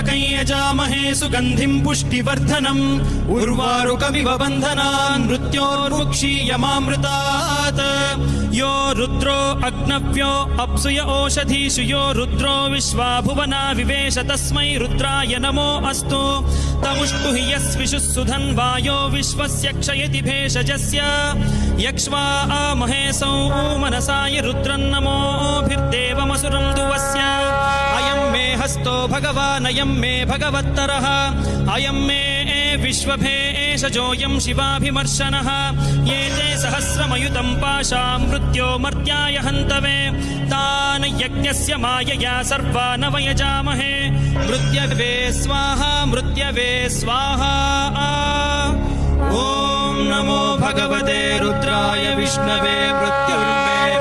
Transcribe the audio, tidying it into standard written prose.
त्र्यम्बकं यजामहे सुगन्धिं पुष्टिवर्धनम् उर्वारुकमिव बन्धनान् मृत्योर्मुक्षीयमामृतात् यो रुद्रो अग्नव्यो अप्सुय ओषधीषु यो रुद्रो विश्वा भुवना विवेश तस्मै रुद्राय नमो अस्तु तमुष्टु हि यस्विषुः सुधन्वायो विश्वस्य क्षयति भेषजस्य यक्ष्वा महेशौ मनसाय रुद्रन्नमोभिर्देवमसुरं दुवस्य अयं मे हस्तो भगवान् अयं मे भगवत्तरः अयं मे विश्वभेषजोऽयं शिवाभिमर्शनः ये ते सहस्रमयुतं पाशां मृत्यो मर्त्याय हन्तवे तान् यज्ञस्य मायया सर्वान् वयजामहे मृत्यवे स्वाहा मृत्यवे स्वाहा ॐ नमो भगवते रुद्राय विष्णवे मृत्युर्मे